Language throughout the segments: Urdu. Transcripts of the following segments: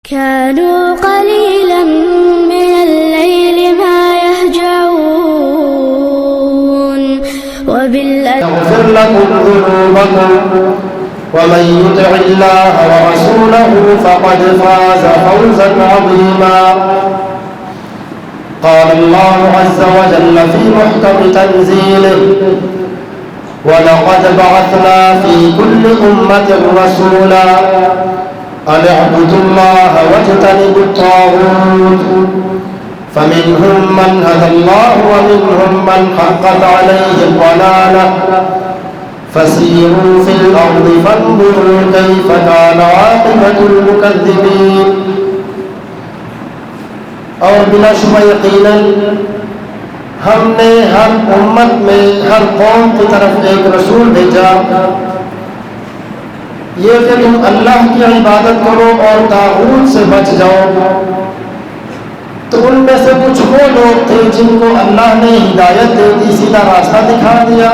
كانوا قليلا من الليل ما يهجعون يغفر لكم ذنوبكم ومن يطع الله ورسوله فقد فاز فوزا عظيما. قال الله عز وجل في محكم تنزيله: ولقد بعثنا في كل أمة رسولا أن اعبدوا الله واجتنبوا الطاغوت فمنهم من هدى الله ومنهم من حقت عليه الضلالة فسيروا في الأرض فانظروا كيف كان عاقبة المكذبين. اور بلا شبہ یقیناً ہم نے ہر امت میں ہر قوم کی طرف ایک رسول بھیجا، یہ کہ تم اللہ کی عبادت کرو اور طاغوت سے بچ جاؤ. تو ان میں سے کچھ وہ لوگ تھے جن کو اللہ نے ہدایت دے دی، سیدھا راستہ دکھا دیا،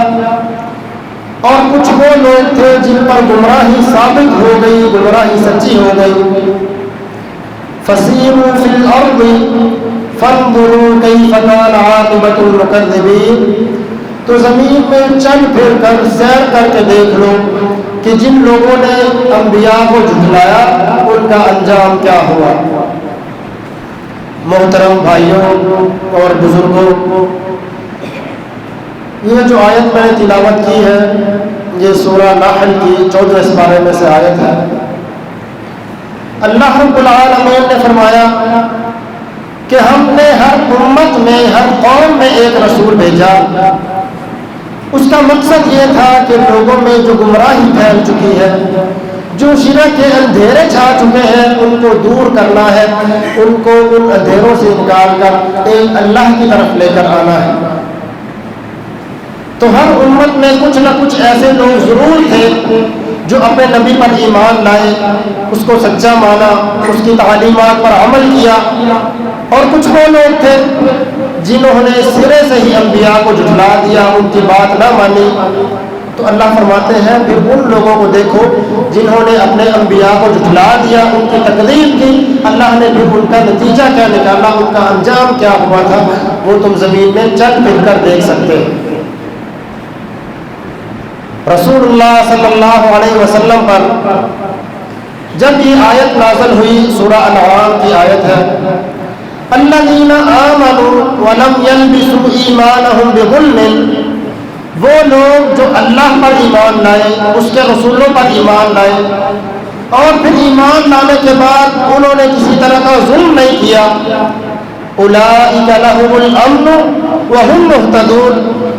اور کچھ وہ لوگ تھے جن پر گمراہی ثابت ہو گئی، گمراہی سچی ہو گئی. فسیروا فی الارض فانظروا کیف کان عاقبۃ المکذبین. تو زمین میں چل پھر کر سیر کر کے دیکھ لو کہ جن لوگوں نے انبیاء کو جھٹلایا ان کا انجام کیا ہوا. محترم بھائیوں اور بزرگوں، یہ جو آیت میں نے تلاوت کی ہے یہ سورہ نحل کی 14 سپارے میں سے آیت ہے. اللہ رب العالمین نے فرمایا کہ ہم نے ہر امت میں ہر قوم میں ایک رسول بھیجا. اس کا مقصد یہ تھا کہ لوگوں میں جو گمراہی پھیل چکی ہے، جو شرک کے اندھیرے چھا چکے ہیں، ان کو دور کرنا ہے، ان کو ان اندھیروں سے نکال کر ایک اللہ کی طرف لے کر آنا ہے. تو ہر امت میں کچھ نہ کچھ ایسے لوگ ضرور تھے جو اپنے نبی پر ایمان لائے، اس کو سچا مانا، اس کی تعلیمات پر عمل کیا، اور کچھ وہ لوگ تھے جنہوں نے سرے سے ہی انبیاء کو جھٹلا دیا، ان کی بات نہ مانی. تو اللہ فرماتے ہیں پھر ان لوگوں کو دیکھو جنہوں نے اپنے انبیاء کو جھٹلا دیا، ان کی تکذیب کی، اللہ نے پھر ان کا نتیجہ کیا نکالا، ان کا انجام کیا ہوا تھا، وہ تم زمین میں چل پھر کر دیکھ سکتے ہو. رسول اللہ صلی اللہ علیہ وسلم پر جب یہ آیت نازل ہوئی، سورہ انعام کی آیت ہے: الذین آمنوا ولم یلبسوا ایمانہم بظلم. وہ لوگ جو اللہ پر ایمان لائے، اس کے رسولوں پر ایمان لائے، اور پھر ایمان لانے کے بعد انہوں نے کسی طرح کا ظلم نہیں کیا. اولئک لہم الامن وہم مہتدون.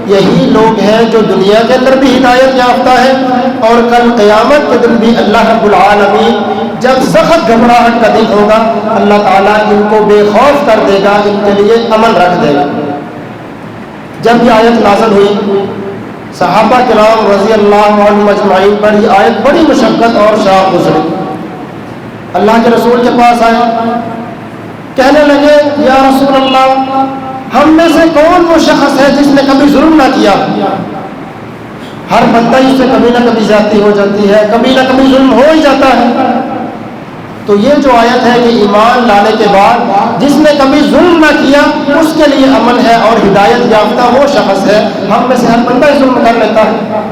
یہی لوگ ہیں جو دنیا کے اندر بھی ہدایت یافتہ ہے، اور کل قیامت کے دن بھی اللہ رب العالمین جب سخت گھبراہٹ کا دن ہوگا، اللہ تعالیٰ ان کو بے خوف کر دے گا، ان کے لیے امن رکھ دے گا. جب یہ آیت نازل ہوئی، صحابہ کرام رضی اللہ عنہم اجمعین پر یہ آیت بڑی مشقت اور شاق گزری. اللہ کے رسول کے پاس آئے، کہنے لگے یا رسول اللہ، ہم میں سے کون وہ شخص ہے جس نے کبھی ظلم نہ کیا؟ ہر بندہ اس سے کبھی نہ کبھی زیادتی ہو جاتی ہے، کبھی نہ کبھی ظلم ہو ہی جاتا ہے. تو یہ جو آیت ہے کہ ایمان لانے کے بعد جس نے کبھی ظلم نہ کیا اس کے لیے امن ہے اور ہدایت یافتہ وہ شخص ہے. ہم میں سے ہر بندہ ظلم کر لیتا ہے.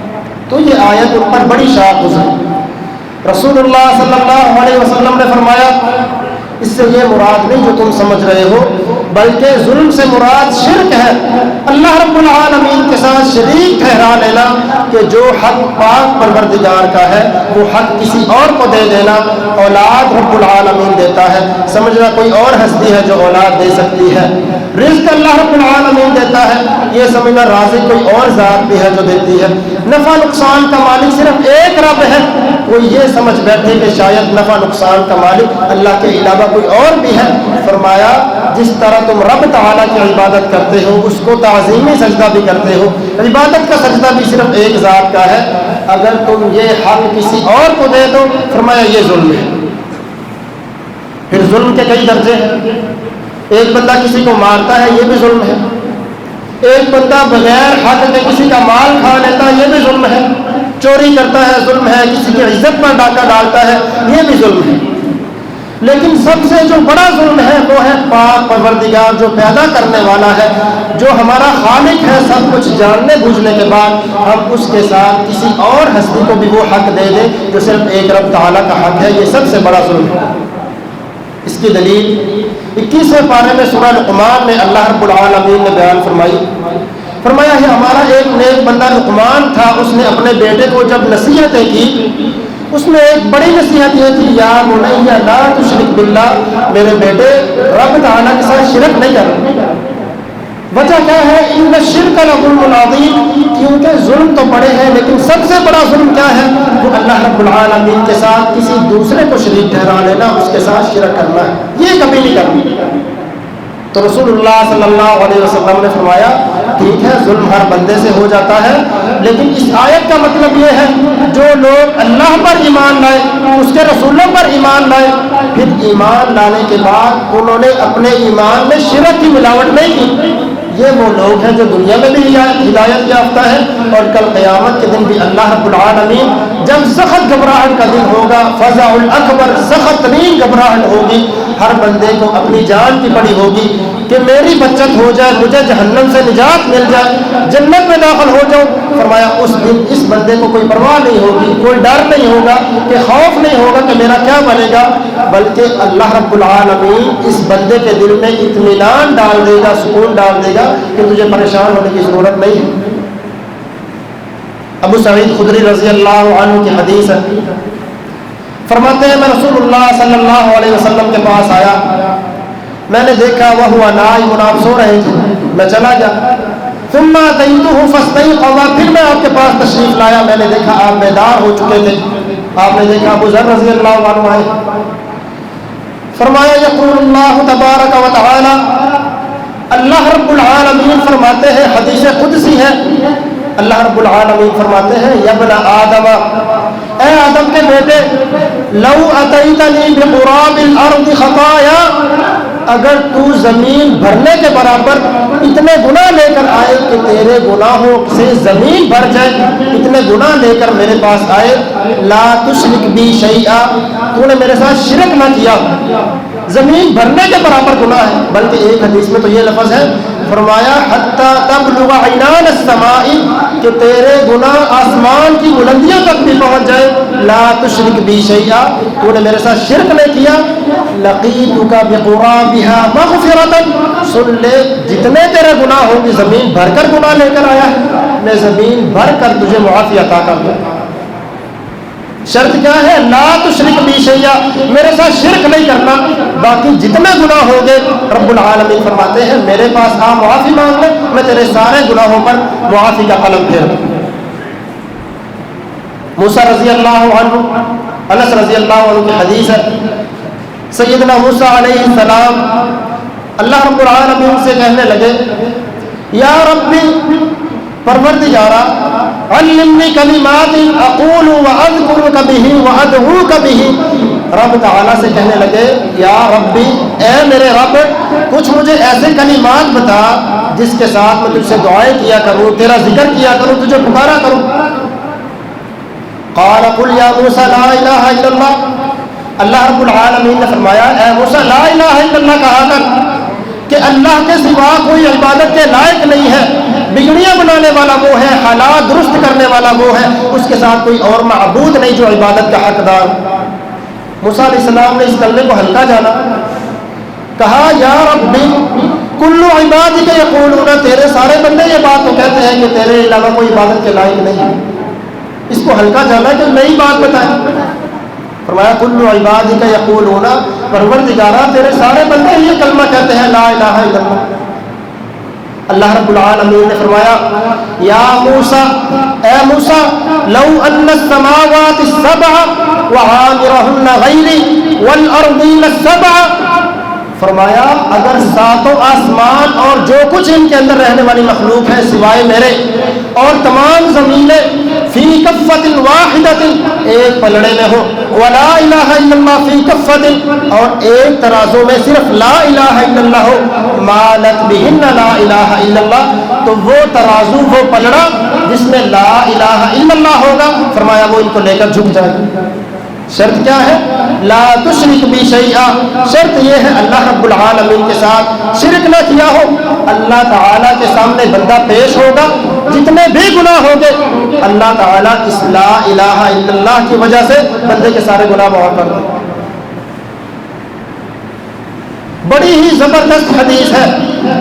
تو یہ آیت ان پر بڑی شاق گزری. رسول اللہ صلی اللہ علیہ وسلم نے فرمایا اس سے یہ مراد نہیں جو تم سمجھ رہے ہو، بلکہ ظلم سے مراد شرک ہے. اللہ رب العالمین کے ساتھ شریک ٹھہرا لینا کہ جو حق پاک پروردگار کا ہے وہ حق کسی اور کو دے دینا. اولاد رب العالمین دیتا ہے، سمجھنا کوئی اور ہستی ہے جو اولاد دے سکتی ہے. رزق اللہ رب العالمین دیتا ہے، یہ سمجھنا رازق کوئی اور ذات بھی ہے جو دیتی ہے. نفع نقصان کا مالک صرف ایک رب ہے. کوئی یہ سمجھ بیٹھے کہ شاید نفع نقصان کا مالک اللہ کے علاوہ کوئی اور بھی ہے. فرمایا جس طرح تم رب تعالیٰ کی عبادت کرتے ہو، اس کو تعظیمی سجدہ بھی کرتے ہو، عبادت کا سجدہ بھی صرف ایک ذات کا ہے. اگر تم یہ حق کسی اور کو دے دو، فرمایا یہ ظلم ہے. پھر ظلم کے کئی درجے ہیں. ایک بندہ کسی کو مارتا ہے، یہ بھی ظلم ہے. ایک بندہ بغیر حق کے کسی کا مال کھا لیتا ہے، یہ بھی ظلم ہے. چوری کرتا ہے، ظلم ہے. کسی کی عزت پر ڈاکہ ڈالتا ہے، یہ بھی ظلم ہے. لیکن سب سے جو بڑا ظلم ہے وہ ہے پاک پروردگار جو پیدا کرنے والا ہے، جو ہمارا خالق ہے، سب کچھ جاننے بوجھنے کے بعد ہم اس کے ساتھ کسی اور ہستی کو بھی وہ حق دے دیں جو صرف ایک رب تعالیٰ کا حق ہے، یہ سب سے بڑا ظلم ہے۔ اس کی دلیل 21ویں پارے میں سورہ لقمان میں اللہ رب العالمین نے بیان فرمایا ہے ہمارا ایک نیک بندہ لقمان تھا، اس نے اپنے بیٹے کو جب نصیحتیں کی، اس میں ایک بڑی نصیحت یہ تھی، یا بنی لا تشرک باللہ، میرے بیٹے رب تعالیٰ کے ساتھ شرک نہیں کر۔ وجہ کیا ہے؟ ان الشرک لظلم عظیم، کیونکہ ظلم تو بڑے ہیں لیکن سب سے بڑا ظلم کیا ہے؟ وہ اللہ رب العالمین کے ساتھ کسی دوسرے کو شریک ٹھہرا لینا، اس کے ساتھ شرک کرنا ہے، یہ کبھی نہیں کرنا۔ تو رسول اللہ صلی اللہ علیہ وسلم نے فرمایا ٹھیک ہے ظلم ہر بندے سے ہو جاتا ہے، لیکن اس آیت کا مطلب یہ ہے جو لوگ اللہ پر ایمان لائے، اس کے رسولوں پر ایمان لائے، پھر ایمان لانے کے بعد انہوں نے اپنے ایمان میں شرک کی ملاوٹ نہیں کی، یہ وہ لوگ ہیں جو دنیا میں بھی ہدایت یافتہ ہے، اور کل قیامت کے دن بھی اللہ رب العالمین جب سخت گھبراہٹ کا دن ہوگا، فزع الاکبر، سخت ترین گھبراہٹ ہوگی، ہر بندے کو اپنی جان کی پڑی ہوگی کہ میری بچت ہو جائے، مجھے جہنم سے نجات مل جائے، جنت میں داخل ہو جاؤں۔ فرمایا اس دن اس بندے کو کوئی پرواہ نہیں ہوگی، کوئی ڈر نہیں ہوگا، کہ خوف نہیں ہوگا کہ میرا کیا بنے گا، بلکہ اللہ رب العالمین اس بندے کے دل میں اطمینان ڈال دے گا، سکون ڈال دے گا کہ تجھے پریشان ہونے کی ضرورت نہیں ہے۔ ابو سعید خدری رضی اللہ عنہ کی حدیث ہے، فرماتے ہیں میں رسول اللہ صلی اللہ علیہ وسلم کے پاس آیا، میں نے دیکھا وہ ہوا نائم، آپ سو رہے تھے، میں چلا گیا، ثم اتیتہ فاستیقظ، پھر میں آپ کے پاس تشریف لایا، میں نے دیکھا آپ بیدار ہو چکے تھے، آپ نے دیکھا ابو ذر رضی اللہ عنہ آئے، فرمایا یقول اللہ تبارک و تعالی، اللہ رب العالمین فرماتے ہیں، حدیث قدسی ہے، اللہ رب العالمین فرماتے ہیں یا ابن آدم، اے آدم کے بیٹے، لو اتیتنی بقراب الارض خطایا، اگر تو زمین بھرنے کے برابر اتنے گناہ لے کر آئے کہ تیرے گناہوں سے زمین بھر جائے، اتنے گناہ لے کر میرے پاس آئے، لا تشرک بی شیئا، تو نے میرے ساتھ شرک نہ کیا، زمین بھرنے کے برابر گناہ ہے، بلکہ ایک حدیث میں تو یہ لفظ ہے، فرمایا حتی تبلغ عنان السماء، کہ تیرے گناہ آسمان کی بلندیوں تک بھی پہنچ جائے، لا تشرک بی شیئا، تو نے میرے ساتھ شرک نہیں کیا، لقیتک بقرابها مغفرۃ، سن لے جتنے تیرے گناہ ہوں گے زمین بھر کر گناہ لے کر آیا ہے، میں زمین بھر کر تجھے معافی عطا کر دوں۔ شرط کیا ہے؟ لا تشرک بی شیئا، میرے ساتھ شرک نہیں کرنا، باقی جتنے گناہ ہو گئے رب العالمین فرماتے ہیں میرے پاس آ معافی مانگ لے، میں تیرے سارے گناہوں پر معافی کا قلم پھیر دوں۔ موسیٰ رضی اللہ عنہ، انس رضی اللہ عنہ کی حدیث ہے، سیدنا موسیٰ علیہ السلام اللہ رب العالمین سے کہنے لگے یا ربی، پروردگارا، علمنی کلمات اقول واذکرک بہ وادعوک بہ، رب تعالیٰ سے کہنے لگے یا ربی، اے میرے رب، کچھ مجھے ایسے کلمات بتا جس کے ساتھ میں تجھ سے دعائیں کیا کروں، تیرا ذکر کیا کروں، تجھے پکارا کروں۔ قال قل یا موسیٰ لا الہ الا اللہ، اللہ رب العالمین نے فرمایا اے موسیٰ لا الہ الا اللہ کہا کر کہ اللہ کے سوا کوئی عبادت کے لائق نہیں ہے، بگڑیاں بنانے والا وہ ہے، حالات درست کرنے والا وہ ہے، اس کے ساتھ کوئی اور معبود نہیں جو عبادت کا حقدار۔ موسیٰ علیہ السلام نے اس کلمے کو ہلکا جانا، کہا یا ربی کل عبادک یقولون، تیرے سارے بندے یہ بات تو کہتے ہیں کہ تیرے علاوہ کوئی عبادت کے لائق نہیں ہے، اس کو ہلکا جانا کہ نئی بات بتائیں۔ فرمایا کل عبادک یقولون، پروردگارا تیرے سارے بندے یہ کلمہ کہتے ہیں لا الہ الا اللہ۔ اللہ رب العالمین نے فرمایا یا موسیٰ، اے موسیٰ، لو ان السماوات السبع وعامرهن غیری والارضین السبع، فرمایا اگر ساتوں آسمان اور جو کچھ ان کے اندر رہنے والی مخلوق ہے سوائے میرے، اور تمام زمینیں فی کفۃ واحدۃ، ایک پلڑے میں ہو، ولا الہ الا اللہ فی کفۃ، اور ایک ترازو میں صرف لا الہ الا اللہ ہو، مالت بہن لا الہ الا اللہ، تو وہ ترازو، وہ پلڑا جس میں لا الہ الا اللہ ہوگا، فرمایا وہ ان کو لے کر جھک جائے گا۔ شرط کیا ہے؟ لا تشرک بی شیئا، شرط یہ ہے اللہ رب العالمین کے ساتھ شرک نہ کیا ہو۔ اللہ تعالیٰ کے سامنے بندہ پیش ہوگا، جتنے بھی گناہ ہوں گے اللہ تعالیٰ اس لا الہ الا اللہ کی وجہ سے بندے کے سارے گناہ معاف کر دیں۔ بڑی ہی زبردست حدیث ہے،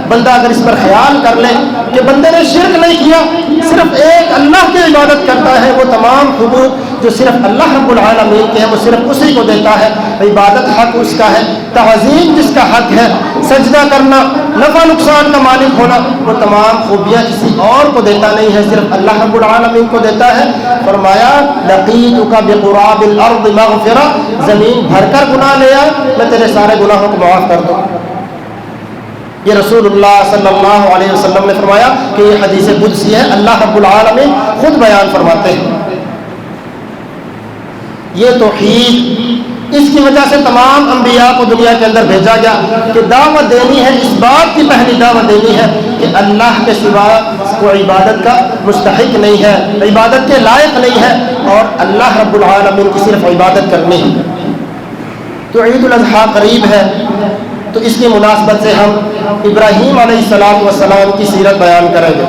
بندہ اگر اس پر خیال کر لے کہ بندے نے شرک نہیں کیا، صرف ایک اللہ کی عبادت کرتا ہے، وہ تمام حقوق جو صرف اللہ رب العالمین کے ہیں وہ صرف اسی کو دیتا ہے، عبادت حق اس کا ہے، تعظیم جس کا حق ہے، سجدہ کرنا، نفع نقصان کا مالک ہونا، وہ تمام خوبیاں کسی اور کو دیتا نہیں ہے، صرف اللہ رب العالمین کو دیتا ہے۔ فرمایا لقیتک بقراب الارض مغفرہ، زمین بھر کر گناہ لے آ، میں تیرے سارے گناہوں کو معاف کر دوں۔ یہ رسول اللہ صلی اللہ علیہ وسلم نے فرمایا کہ یہ حدیث قدسی ہے، اللہ رب العالمین خود بیان فرماتے ہیں۔ یہ توحید، اس کی وجہ سے تمام انبیاء کو دنیا کے اندر بھیجا گیا کہ دعوت دینی ہے، اس بات کی پہلی دعوت دینی ہے کہ اللہ کے سوا کوئی عبادت کا مستحق نہیں ہے، عبادت کے لائق نہیں ہے، اور اللہ رب العالمین کی صرف عبادت کرنی ہے۔ تو عید الاضحیٰ قریب ہے، تو اس کی مناسبت سے ہم ابراہیم علیہ السلام کی سیرت بیان کریں گے۔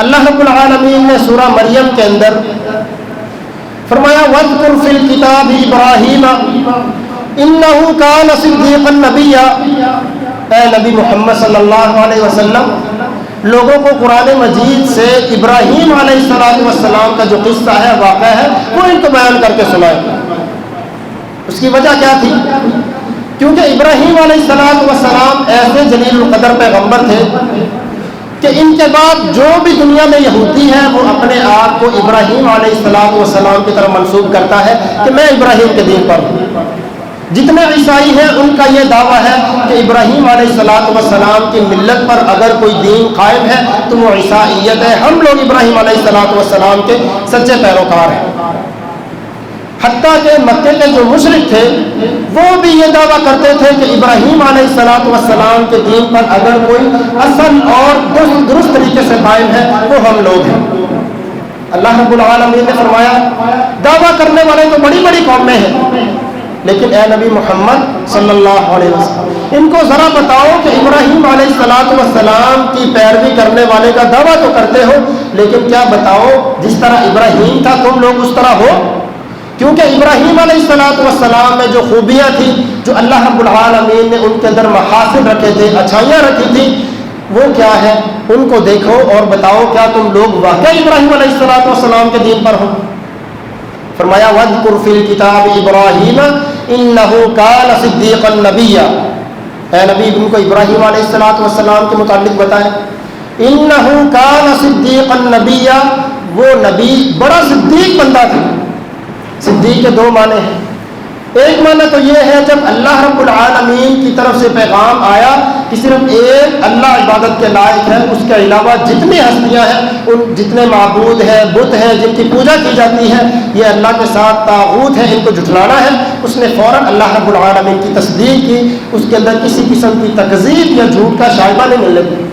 اللہ رب العالمین نے سورہ مریم کے اندر فرمایا وَاذْكُرْ فِي الْكِتَابِ إِبْرَاهِيمَ إِنَّهُ كَانَ صِدِّيقًا نَبِيًّا، اے نبی محمد صلی اللہ علیہ وسلم لوگوں کو قرآن مجید سے ابراہیم علیہ السلام کا جو قصہ ہے، واقعہ ہے، وہ ان کو بیان کر کے سنائے۔ اس کی وجہ کیا تھی؟ کیونکہ ابراہیم علیہ السلام ایسے جلیل القدر پیغمبر تھے کہ ان کے بعد جو بھی دنیا میں یہودی ہے وہ اپنے آپ کو ابراہیم علیہ السلام کی طرف منسوب کرتا ہے کہ میں ابراہیم کے دین پر ہوں۔ جتنے عیسائی ہیں ان کا یہ دعویٰ ہے کہ ابراہیم علیہ السلام کی ملت پر اگر کوئی دین قائم ہے تو وہ عیسائیت ہے، ہم لوگ ابراہیم علیہ السلام کے سچے پیروکار ہیں۔ حتیٰ کہ مکے کے جو مشرک تھے وہ بھی یہ دعویٰ کرتے تھے کہ ابراہیم علیہ السلام کے دین پر اگر کوئی اصل اور درست طریقے سے قائم ہے وہ ہم لوگ ہیں۔ اللہ رب العالمین نے فرمایا دعویٰ کرنے والے تو بڑی بڑی قومیں ہیں، لیکن اے نبی محمد صلی اللہ علیہ وسلم ان کو ذرا بتاؤ کہ ابراہیم علیہ السلام کی پیروی کرنے والے کا دعویٰ تو کرتے ہو، لیکن کیا بتاؤ جس طرح ابراہیم تھا تم لوگ اس طرح ہو؟ کیونکہ ابراہیم علیہ السلام میں جو خوبیاں تھیں، جو اللہ رب العالمین نے ان کے اندر محاسن رکھے تھے، اچھائیاں رکھی تھیں، وہ کیا ہے ان کو دیکھو اور بتاؤ کیا تم لوگ واقعی ابراہیم علیہ السلام کے دین پر ہو؟ فرمایا وَاذْكُرْ فِي الْكِتَابِ إِبْرَاهِيمَ إِنَّهُ كَانَ صِدِّيقًا نَبِيًّا، اے نبی ان کو ابراہیم علیہ السلام کے متعلق بتائیں۔ إِنَّهُ كَانَ صِدِّيقًا نَبِيًّا، وہ نبی بڑا صدیق بندہ تھا۔ صدیق کے دو معنی ہیں، ایک معنی تو یہ ہے جب اللہ رب العالمین کی طرف سے پیغام آیا کہ صرف ایک اللہ عبادت کے لائق ہے، اس کے علاوہ جتنی ہستیاں ہیں، ان جتنے معبود ہیں، بت ہیں جن کی پوجا کی جاتی ہے، یہ اللہ کے ساتھ طاغوت ہے، ان کو جھٹلانا ہے، اس نے فوراً اللہ رب العالمین کی تصدیق کی، اس کے اندر کسی قسم کی تکذیب یا جھوٹ کا شائبہ نہیں ملنے دیا۔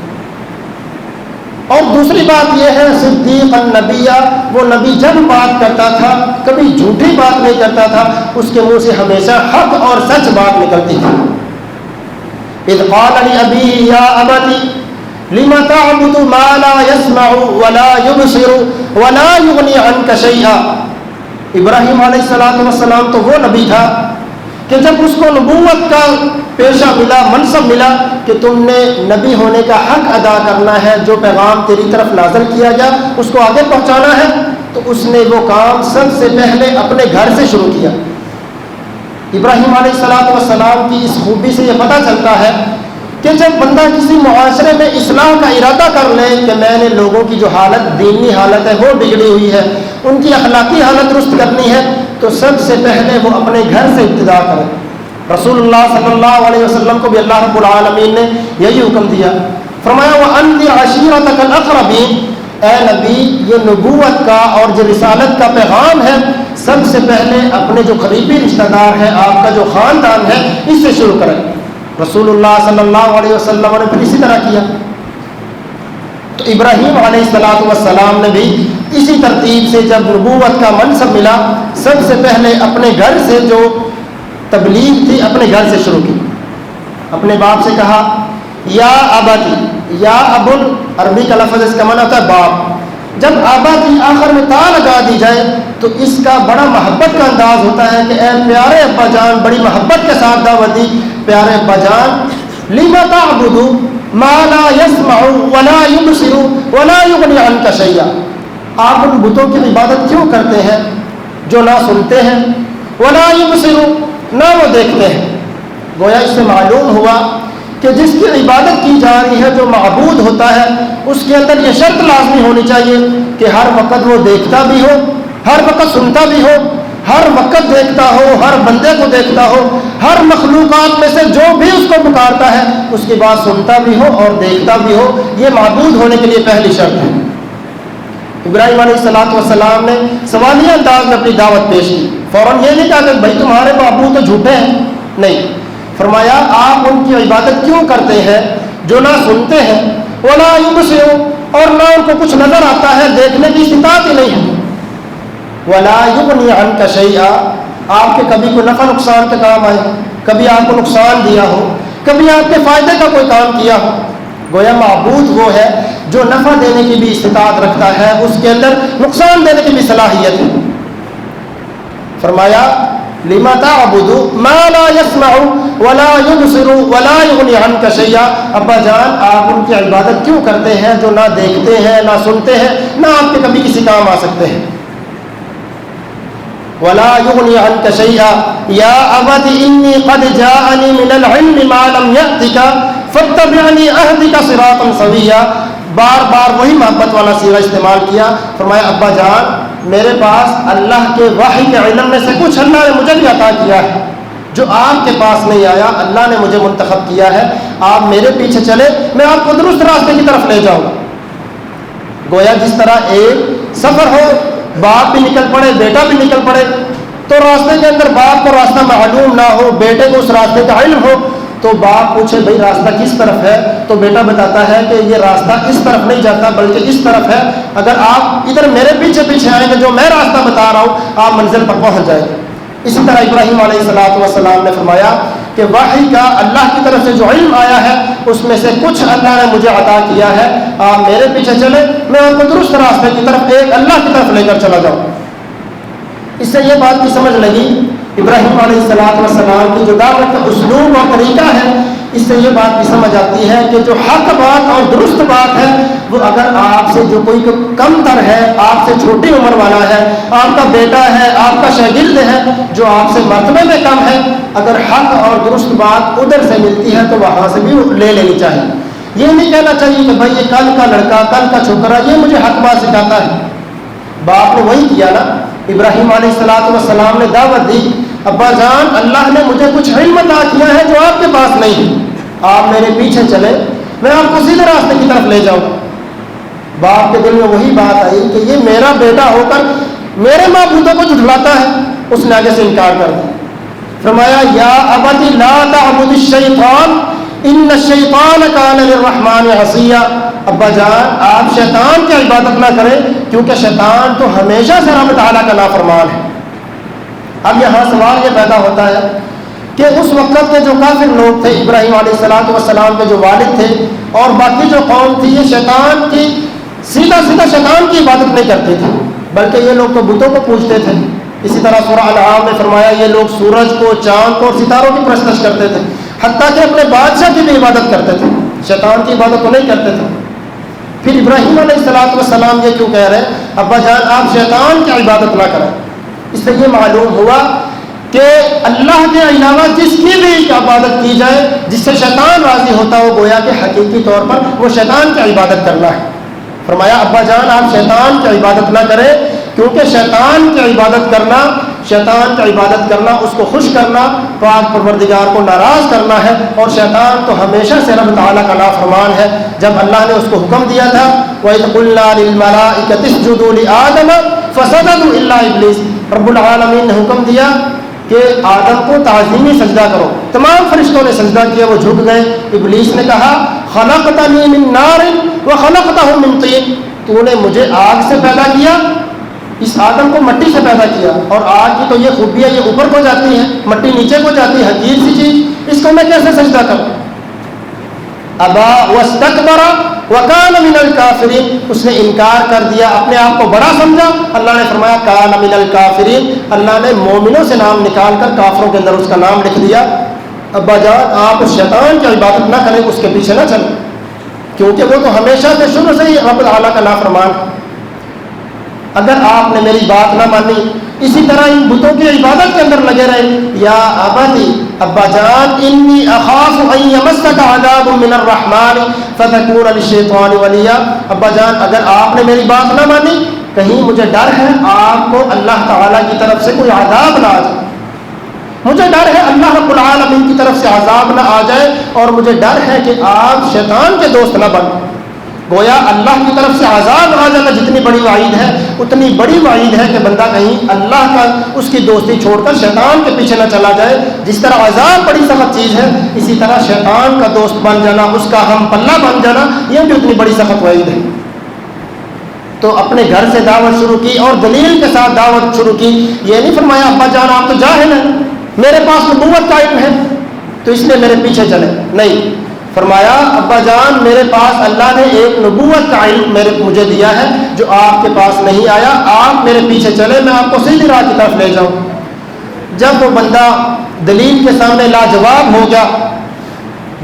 اور دوسری بات یہ ہے صدیق النبی، وہ نبی جب بات کرتا تھا کبھی جھوٹی بات نہیں کرتا تھا، اس کے منہ سے ہمیشہ حق اور سچ بات نکلتی تھی۔ اذ قال لأبيه يا أبت لم تعبد ما لا يسمع ولا يبصر ولا يغني عنك شيئا، ابراہیم علیہ السلام تو وہ نبی تھا کہ جب اس کو نبوت کا پیشہ ملا، منصب ملا کہ تم نے نبی ہونے کا حق ادا کرنا ہے، جو پیغام تیری طرف نازل کیا گیا اس کو آگے پہنچانا ہے، تو اس نے وہ کام سب سے پہلے اپنے گھر سے شروع کیا۔ ابراہیم علیہ السلام کی اس خوبی سے یہ پتہ چلتا ہے کہ جب بندہ کسی معاشرے میں اصلاح کا ارادہ کر لے کہ میں نے لوگوں کی جو حالت دینی حالت ہے وہ بگڑی ہوئی ہے، ان کی اخلاقی حالت درست کرنی ہے، تو سب سے پہلے وہ اپنے گھر سے ابتدا کرے۔ رسول اللہ صلی اللہ علیہ وسلم کو بھی اللہ رب العالمین نے یہی حکم دیا، فرمایا وَأَنذِرْ عَشِيرَتَكَ الْأَقْرَبِينَ، اے نبی یہ نبوت کا اور جو رسالت کا پیغام ہے سب سے پہلے اپنے جو قریبی رشتہ دار ہے، آپ کا جو خاندان ہے، اس سے شروع کریں۔ رسول اللہ صلی اللہ علیہ وسلم نے پھر اسی طرح کیا۔ تو ابراہیم علیہ السلام نے بھی اسی ترتیب سے جب نبوت کا منصب ملا سب سے پہلے اپنے گھر سے جو تبلیغ تھی اپنے گھر سے شروع کی. اپنے باپ سے کہا یا اباتی. یا ابن عربی کا لفظ اس کا معنی ہوتا ہے باپ. جب اباتی آخر میں تا لگا دی جائے تو اس کا بڑا محبت کا انداز ہوتا ہے کہ اے پیارے ابا جان, بڑی محبت کے ساتھ دعوت دی. پیارے ابا جان, لما تعبد ما لا يسمع ولا يبصر ولا يغني عنك شيئا. آپ ان بتوں کی عبادت کیوں کرتے ہیں جو نہ سنتے ہیں ولا يبصر, نہ وہ دیکھتے ہیں. گویا اس سے معلوم ہوا کہ جس کی عبادت کی جا رہی ہے, جو معبود ہوتا ہے, اس کے اندر یہ شرط لازمی ہونی چاہیے کہ ہر وقت وہ دیکھتا بھی ہو, ہر وقت سنتا بھی ہو, ہر وقت دیکھتا ہو, ہر بندے کو دیکھتا ہو, ہر مخلوقات میں سے جو بھی اس کو پکارتا ہے اس کی بات سنتا بھی ہو اور دیکھتا بھی ہو. یہ معبود ہونے کے لیے پہلی شرط ہے. ابراہیم علیہ السلام نے سوالیہ انداز میں اپنی دعوت پیش کی. فوراً یہ نہیں کہا کہ بھائی تمہارے معبود تو جھوٹے ہیں, نہیں. فرمایا آپ ان کی عبادت کیوں کرتے ہیں جو نہ سنتے ہیں ولا یبصر, اور نہ ان کو کچھ نظر آتا ہے, دیکھنے کی استطاعت ہی نہیں ہے. ولا یغنی عنک شیئا, آپ کے کبھی کوئی نفع نقصان کے کام آئے, کبھی آپ کو نقصان دیا ہو, کبھی آپ کے فائدے کا کوئی کام کیا ہو. گویا معبود وہ ہے جو نفع دینے کی بھی استطاعت رکھتا ہے, اس کے اندر نقصان دینے کی بھی صلاحیت ہے. فرمایا لما تعبد ما لا يسمع ولا يبصر ولا يغني عنك شيئا. ابا جان, آپ ان کی عبادت کیوں کرتے ہیں جو نہ دیکھتے ہیں, نہ سنتے ہیں, نہ آپ کے کبھی کسی کام آ سکتے ہیں. ولا يغني عنك شيئا يا أبت إني قد جاءني من العلم ما لم يأتك فاتبعني أهدك صراطا سويا. بار بار وہی محبت والا صیغہ استعمال کیا. فرمایا ابا جان, میرے پاس اللہ کے وحی کے علم میں سے کچھ اللہ نے مجھے بھی عطا کیا ہے جو آپ کے پاس نہیں آیا. اللہ نے مجھے منتخب کیا ہے, آپ میرے پیچھے چلے, میں آپ کو درست راستے کی طرف لے جاؤں گا. گویا جس طرح ایک سفر ہو, باپ بھی نکل پڑے, بیٹا بھی نکل پڑے, تو راستے کے اندر باپ کو راستہ معلوم نہ ہو, بیٹے کو اس راستے کا علم ہو, تو باپ پوچھے بھائی راستہ کس طرف ہے, تو بیٹا بتاتا ہے کہ یہ راستہ اس طرف نہیں جاتا بلکہ اس طرف ہے. اگر آپ ادھر میرے پیچھے پیچھے آئیں گے, جو میں راستہ بتا رہا ہوں, آپ منزل پر پہنچ جائیں گے. اسی طرح ابراہیم علیہ السلام نے فرمایا کہ وحی کا اللہ کی طرف سے جو علم آیا ہے اس میں سے کچھ اللہ نے مجھے عطا کیا ہے, آپ میرے پیچھے چلے, میں آپ کو درست راستے کی طرف, ایک اللہ کی طرف لے کر چلا جاؤں. اس سے یہ بات بھی سمجھ لگی ابراہیم علیہ السلام کی جو دعوت کا اسلوب اور طریقہ ہے, اس سے یہ بات بھی سمجھ آتی ہے کہ جو حق بات اور درست بات ہے وہ اگر آپ سے جو کوئی کم تر ہے, آپ سے چھوٹی عمر والا ہے, آپ کا بیٹا ہے, آپ کا شاگرد ہے, جو آپ سے مرتبے میں کم ہے, اگر حق اور درست بات ادھر سے ملتی ہے تو وہاں سے بھی لے لینی چاہیے. یہ نہیں کہنا چاہیے کہ بھائی یہ کل کا لڑکا, کل کا چھوکرا, یہ مجھے حق بات سکھاتا ہے. باپ نے وہی کیا نا. ابراہیم علیہ السلام نے دعوت دی, ابا جان اللہ نے مجھے کچھ علم عطا کیا ہے جو آپ کے پاس نہیں ہے, آپ میرے پیچھے چلے, میں آپ کو سیدھے راستے کی طرف لے جاؤں. باپ کے دل میں وہی بات آئی کہ یہ میرا بیٹا ہو کر میرے معبودوں کو جھٹلاتا ہے. اس نے آگے سے انکار کر دیا. فرمایا یا ابت لا تعبد الشیطان ان الشیطان کان للرحمن عصیا. ابا جان آپ شیطان کی عبادت نہ کریں کیونکہ شیطان تو ہمیشہ سے رب تعالیٰ کا نافرمان ہے. اب یہاں سوال یہ پیدا ہوتا ہے کہ اس وقت کے جو کافر لوگ تھے, ابراہیم علیہ السلام کے جو والد تھے اور باقی جو قوم تھی, یہ شیطان کی سیدھا شیطان کی عبادت نہیں کرتے تھے بلکہ یہ لوگ تو بتوں کو پوجتے تھے. اسی طرح سورہ انعام میں فرمایا یہ لوگ سورج کو, چاند کو اور ستاروں کی پرستش کرتے تھے, حتیٰ کہ اپنے بادشاہ کی بھی عبادت کرتے تھے, شیطان کی عبادت کو نہیں کرتے تھے. پھر ابراہیم علیہ السلام یہ کیوں کہہ رہے ہیں ابا جان آپ شیطان کی عبادت نہ کریں. اس سے یہ معلوم ہوا کہ اللہ کے علاوہ جس کی بھی عبادت کی جائے جس سے شیطان راضی ہوتا ہو, گویا کہ حقیقی طور پر وہ شیطان کی عبادت کرنا ہے. فرمایا ابا جان آپ شیطان کی عبادت نہ کریں کیونکہ شیطان کی عبادت کرنا اس کو خوش کرنا, پاک پروردگار کو ناراض کرنا ہے, اور شیطان تو ہمیشہ سے رب تعالیٰ کا نافرمان ہے. جب اللہ نے اس کو حکم دیا تھا وَإِذْ قُلْنَا لِلْمَلَائِكَةِ اسْجُدُوا لِآدَمَ فَسَجَدُوا إِلَّا إِبْلِيسَ. رب العالمین نے حکم دیا کہ آدم کو تعظیمی سجدہ کرو, تمام فرشتوں نے سجدہ کیا, وہ جھک گئے. ابلیس نے کہا خلقتنی من نار وخلقته من طین، تو نے مجھے آگ سے پیدا کیا، اس آدم کو مٹی سے پیدا کیا، اور آگ کی تو یہ خوبی ہے یہ اوپر کو جاتی ہے، مٹی نیچے کو جاتی ہے، حقیر سی چیز، اس کو میں کیسے سجدہ کروں؟ ابا واستکبر وکان من الکافرین، اس نے انکار کر دیا، اپنے آپ کو بڑا سمجھا۔ اللہ نے فرمایا کان من الکافرین، اللہ نے مومنوں سے نام نکال کر کافروں کے اندر اس کا نام لکھ دیا۔ ابا جان آپ اس شیطان کی عبادت نہ کریں، اس کے پیچھے نہ چلیں، کیونکہ وہ تو ہمیشہ سے شروع سے ہی رب العالی کا نافرمان ہے۔ اگر آپ نے میری بات نہ مانی، اسی طرح ان بتوں کی عبادت کے اندر لگے رہے، یا ابتی، ابا جان انی اخاف ان یمسک عذاب من الرحمن فتکون للشیطان ولیا، ابا جان اگر آپ نے میری بات نہ مانی، کہیں مجھے ڈر ہے آپ کو اللہ تعالیٰ کی طرف سے کوئی عذاب نہ آ جائے، مجھے ڈر ہے اللہ رب العالمین کی طرف سے عذاب نہ آ جائے، اور مجھے ڈر ہے کہ آپ شیطان کے دوست نہ بن۔ گویا اللہ کی طرف سے عذاب آ جانا جتنی بڑی وعید ہے، اتنی بڑی وعید ہے کہ بندہ کہیں اللہ کا اس کی دوستی چھوڑ کر شیطان کے پیچھے نہ چلا جائے۔ جس طرح عذاب بڑی سخت چیز ہے، اسی طرح شیطان کا دوست بن جانا، اس کا ہم پلہ بن جانا، یہ بھی اتنی بڑی سخت وعید ہے۔ تو اپنے گھر سے دعوت شروع کی اور دلیل کے ساتھ دعوت شروع کی، یہ نہیں فرمایا ابا جان آپ تو جاہل ہیں، میرے پاس نبوت کا علم ہے تو اس لیے میرے پیچھے چلے، نہیں، فرمایا ابا جان میرے پاس اللہ نے ایک نبوت کا علم مجھے دیا ہے جو آپ کے پاس نہیں آیا، آپ میرے پیچھے چلے، میں آپ کو سیدھی راہ کی طرف لے جاؤں۔ جب وہ بندہ دلیل کے سامنے لاجواب ہو گیا،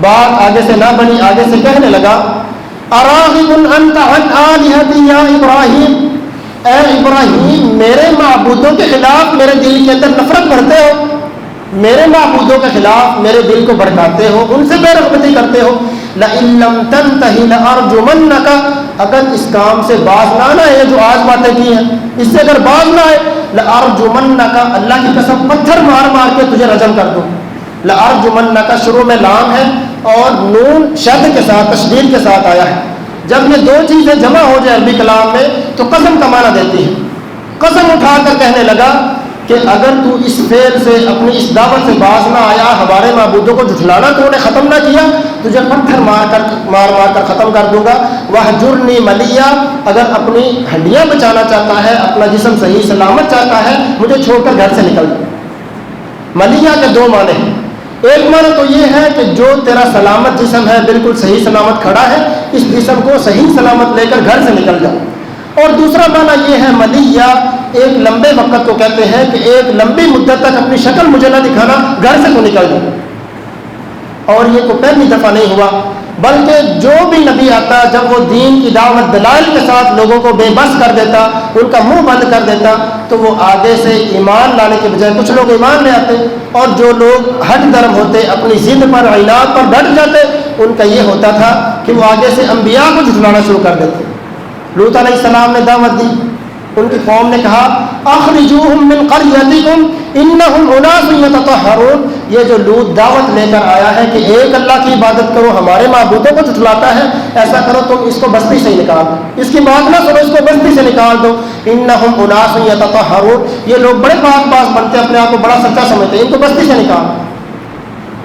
بات آگے سے نہ بنی، آگے سے کہنے لگا اراغب انت عن آلہتی یا ابراہیم، اے ابراہیم میرے معبودوں کے خلاف میرے دل کے اندر نفرت بھرتے ہو، میرے معبودوں کے خلاف میرے دل کو بھڑکاتے ہو، ان سے بے رغبتی کرتے ہو۔ لئن لم تنتہی لارجمنک، اگر اس کام سے باز نہ آئے، یہ جو آج باتیں کی ہیں اس سے اگر باز نہ آئے، لارجمنک، اللہ کی قسم پتھر مار مار کے تجھے رجم کر دوں۔ لارجمنک شروع میں لام ہے اور نون شد کے ساتھ تشدید کے ساتھ آیا ہے۔ جب یہ دو چیزیں جمع ہو جائے عربی کلام میں تو قسم کا معنی دیتی ہے۔ قسم اٹھا کر کہنے لگا کہ اگر تو اس فعل سے اپنی اس دعوت سے باز نہ آیا، ہمارے معبودوں کو جھٹلانا تو نے ختم نہ کیا، تجھے پتھر مار کر ختم کر دوں گا۔ وَاحْجُرْنِي مَلِيًّا، اگر اپنی ہڈیاں بچانا چاہتا ہے، اپنا جسم صحیح سلامت چاہتا ہے، مجھے چھوڑ کر گھر سے نکل جا۔ ملیہ کے دو معنی ہیں، ایک معنی تو یہ ہے کہ جو تیرا سلامت جسم ہے بالکل صحیح سلامت کھڑا ہے، اس جسم کو صحیح سلامت لے کر گھر سے نکل جا۔ اور دوسرا معنی یہ ہے ملیہ، ایک لمبے وقت کو کہتے ہیں کہ ایک لمبی مدت تک اپنی شکل مجھے نہ دکھانا، گھر سے تو نکل جا۔ اور یہ کوئی پہلی دفعہ نہیں ہوا، بلکہ جو بھی نبی آتا جب وہ دین کی دعوت دلائل کے ساتھ لوگوں کو بے بس کر دیتا، ان کا منہ بند کر دیتا، تو وہ آگے سے ایمان لانے کے بجائے کچھ لوگ ایمان لے آتے، اور جو لوگ ہٹ درم ہوتے، اپنی ضد پر عناد پر ڈٹ جاتے، ان کا یہ ہوتا تھا کہ وہ آگے سے انبیاء کو جھٹلانا شروع کر دیتے۔ لوط علیہ السلام نے دعوت دی، ان کی قوم نے کہا اخرجوہم من قریتکم انہم اناس یتطہرون، یہ جو لوط دعوت لے کر آیا ہے کہ ایک اللہ کی عبادت کرو، ہمارے معبودوں کو جھٹلاتا ہے، ایسا کرو تم اس کو بستی سے نکال دو، اس کی بات نہ سنو، اس کو بستی سے نکال دو۔ انہم اناس یتطہرون، یہ لوگ بڑے پاک باز بنتے، اپنے آپ کو بڑا سچا سمجھتے ہیں، ان کو بستی سے نکال۔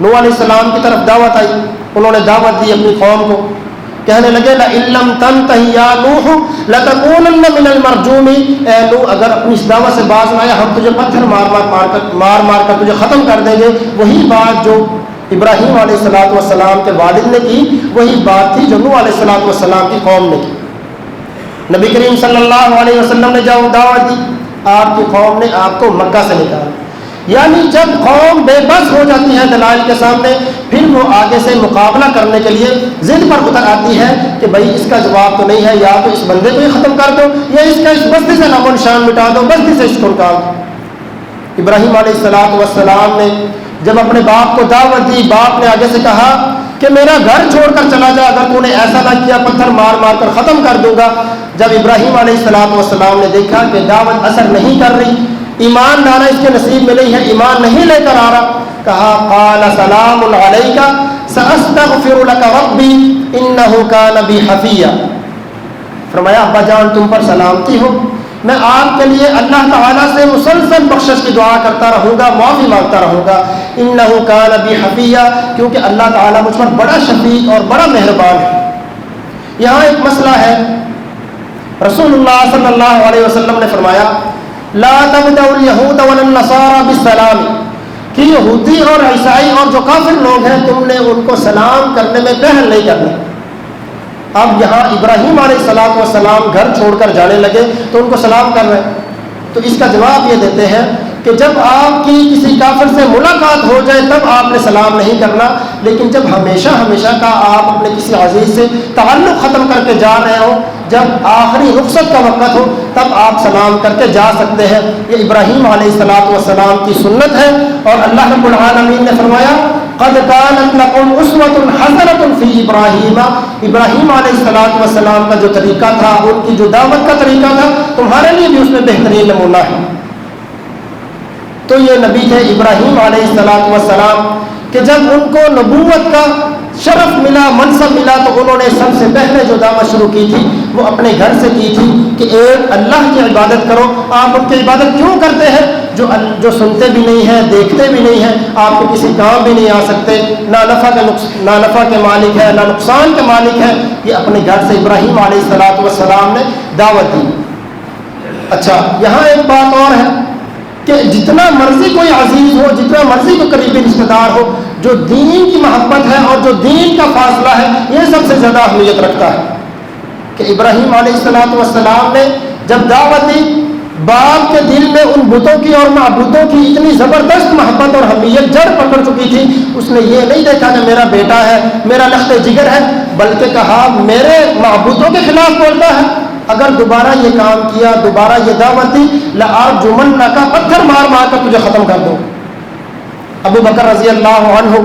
نوح علیہ السلام کی طرف دعوت آئی، انہوں نے دعوت دی اپنی قوم کو، کہنے لگے لئن لم تنتہی یا نوح لتکونن من المرجومین، اے نوح اگر اپنی اس دعوت سے باز نہ آیا، ہم تجھے پتھر مار کر تجھے ختم کر دیں گے۔ وہی بات جو ابراہیم علیہ السلام کے والد نے کی، وہی بات تھی جو نوح علیہ السلام کی قوم نے کی۔ نبی کریم صلی اللہ علیہ وسلم نے جب دعوت دی، آپ کی قوم نے آپ کو مکہ سے نکالا، یعنی جب قوم بے بس ہو جاتی ہے دلائل کے سامنے، پھر وہ آگے سے مقابلہ کرنے کے لیے ضد پر اتر آتی ہے کہ بھائی اس کا جواب تو نہیں ہے، یا تو اس بندے کو ہی ختم کر دو، یا اس کا اس بستی سے نام و نشان مٹا دو، بستی سے اس کو نکال دو۔ ابراہیم علیہ السلام نے جب اپنے باپ کو دعوت دی، باپ نے آگے سے کہا کہ میرا گھر چھوڑ کر چلا جا، اگر تو نے ایسا نہ کیا پتھر مار مار کر ختم کر دوں گا۔ جب ابراہیم علیہ السلام نے دیکھا کہ دعوت اثر نہیں کر رہی، ایمان لانا اس کے نصیب میں نہیں ہے، ایمان نہیں لے کر آ رہا، کہا قال سلام علیک ساستغفر لک ربی انہ کان بی حفیا، فرمایا ابا جان تم پر سلامتی ہو، میں آپ کے لیے اللہ تعالیٰ سے مسلسل بخشش کی دعا کرتا رہوں گا، معافی مانگتا رہوں گا، انہ کان بی حفیا، کیونکہ اللہ تعالیٰ مجھ پر بڑا شفیق اور بڑا مہربان ہے۔ یہاں ایک مسئلہ ہے، رسول اللہ صلی اللہ علیہ وسلم نے فرمایا لا تبدأ اليہود ولا النصارى بالسلام، کہ یہودی اور عیسائی اور جو کافر لوگ ہیں تم نے ان کو سلام کرنے میں پہل نہیں کرنا۔ اب یہاں ابراہیم علیہ السلام گھر چھوڑ کر جانے لگے تو ان کو سلام کر رہے ہیں، تو اس کا جواب یہ دیتے ہیں کہ جب آپ کی کسی کافر سے ملاقات ہو جائے تب آپ نے سلام نہیں کرنا، لیکن جب ہمیشہ کا آپ اپنے کسی عزیز سے تعلق ختم کر کے جا رہے ہو، جب آخری رخصت کا وقت ہو تب آپ سلام کر کے جا سکتے ہیں۔ یہ ابراہیم علیہ السلام کی سنت ہے، اور اللہ رب العالمین نے فرمایا قد كانت لكم اسوة حسنة في ابراہیم، ابراہیم علیہ السلام کا جو طریقہ تھا، ان کی جو دعوت کا طریقہ تھا، تمہارے لیے بھی اس میں بہترین نمونہ ہے۔ تو یہ نبی تھے ابراہیم علیہ السلام کہ جب ان کو نبوت کا شرف ملا، منصب ملا، تو انہوں نے سب سے پہلے جو دعوت شروع کی تھی وہ اپنے گھر سے کی تھی کہ ایک اللہ کی عبادت کرو۔ آپ ان کی عبادت کیوں کرتے ہیں؟ جو سنتے بھی نہیں ہیں، دیکھتے بھی نہیں ہیں، آپ کو کسی کام بھی نہیں آ سکتے، نہ نفع کے مالک ہے، نہ نقصان کے مالک ہے۔ یہ اپنے گھر سے ابراہیم علیہ السلام نے دعوت دی۔ اچھا، یہاں ایک بات اور ہے کہ جتنا مرضی کوئی عزیز ہو، جتنا مرضی کوئی قریبی رشتہ دار ہو، جو دین کی محبت ہے اور جو دین کا فاصلہ ہے یہ سب سے زیادہ اہمیت رکھتا ہے۔ کہ ابراہیم علیہ السلام نے جب دعوت دی، باپ کے دل میں ان بتوں کی اور معبودوں کی اتنی زبردست محبت اور حمیت جڑ پکڑ چکی تھی، اس نے یہ نہیں دیکھا کہ میرا بیٹا ہے، میرا لخت جگر ہے، بلکہ کہا میرے معبودوں کے خلاف بولتا ہے، اگر دوبارہ یہ کام کیا، دوبارہ یہ دعوت دی، لأرجمنک، پتھر مار مار کر تجھے ختم کر دوں۔ ابو بکر رضی اللہ عنہ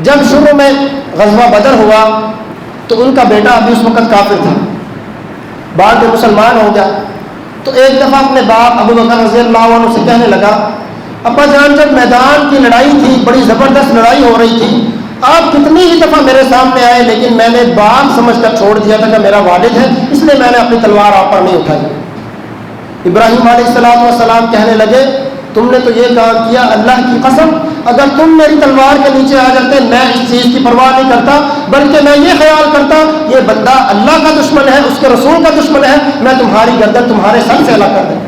جب شروع میں غزوہ بدر ہوا تو ان کا بیٹا ابھی اس وقت کافر تھا، بعد میں مسلمان ہو گیا، تو ایک دفعہ اپنے باپ ابو بکر رضی اللہ عنہ سے کہنے لگا ابا جان، جب میدان کی لڑائی تھی، بڑی زبردست لڑائی ہو رہی تھی، آپ کتنی ہی دفعہ میرے سامنے آئے، لیکن میں نے باپ سمجھ کر چھوڑ دیا تھا کہ میرا والد ہے، اس لیے میں نے اپنی تلوار آپ پر نہیں اٹھائی۔ ابراہیم علیہ السلام کہنے لگے تم نے تو یہ کام کیا، اللہ کی قسم اگر تم میری تلوار کے نیچے آ جاتے میں اس چیز کی پرواہ نہیں کرتا، بلکہ میں یہ خیال کرتا یہ بندہ اللہ کا دشمن ہے، اس کے رسول کا دشمن ہے، میں تمہاری گردن تمہارے سر سے الگ کر دوں۔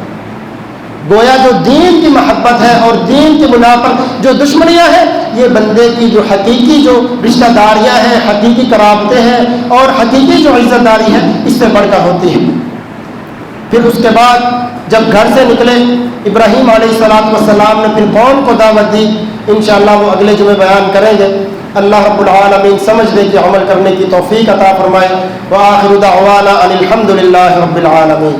گویا جو دین کی محبت ہے اور دین کی بنا پر جو دشمنیاں ہیں، یہ بندے کی جو حقیقی جو رشتہ داریاں ہیں، حقیقی قرابتیں ہیں اور حقیقی جو عزت داری ہے، اس سے بڑھ کر ہوتی ہے۔ پھر اس کے بعد جب گھر سے نکلے ابراہیم علیہ السلام نے پھر قوم کو دعوت دی، انشاءاللہ وہ اگلے جمعے بیان کریں گے۔ اللہ رب العالمین سمجھنے کی عمل کرنے کی توفیق عطا فرمائے۔ وآخر دعوانا ان الحمد للہ رب العالمین۔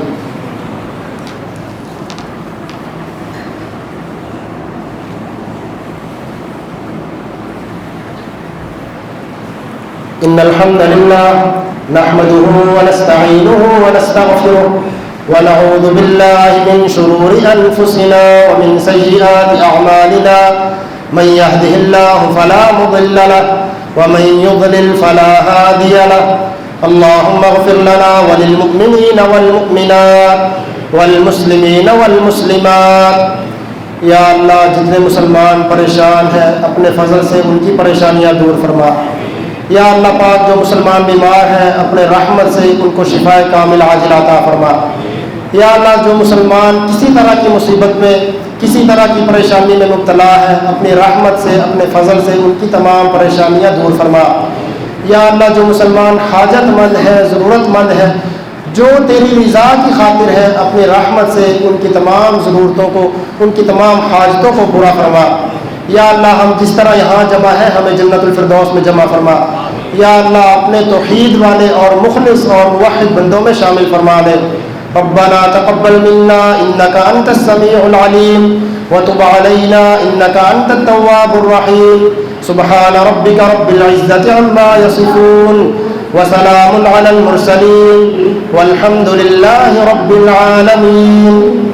ان الحمد للہ نحمده ونستعینه ونستغفره ونعوذ بالله من شرور انفسنا ومن سيئات اعمالنا، من يهده الله فلا مضل له ومن يضلل فلا هادي له۔ اللهم اغفر لنا وللمؤمنين والمؤمنات والمسلمين والمسلمات۔ یا اللہ جتنے مسلمان پریشان ہیں اپنے فضل سے ان کی پریشانیاں دور فرما۔ یا اللہ پاک جو مسلمان بیمار ہیں اپنے رحمت سے ان کو شفاء کامل عاجل عطا فرما۔ یا اللہ جو مسلمان کسی طرح کی مصیبت میں، کسی طرح کی پریشانی میں مبتلا ہے، اپنی رحمت سے اپنے فضل سے ان کی تمام پریشانیاں دور فرما۔ یا اللہ جو مسلمان حاجت مند ہے، ضرورت مند ہے، جو تیری رضا کی خاطر ہے، اپنی رحمت سے ان کی تمام ضرورتوں کو، ان کی تمام حاجتوں کو پورا فرما۔ یا اللہ ہم جس طرح یہاں جمع ہیں ہمیں جنت الفردوس میں جمع فرما۔ یا اللہ اپنے توحید والے اور مخلص اور موحد بندوں میں شامل فرما دے۔ ربنا تقبل منا انك انت السميع العليم وتب علينا انك انت التواب الرحيم۔ سبحان ربك رب العزة عما يصفون وسلام على المرسلين والحمد لله رب العالمين۔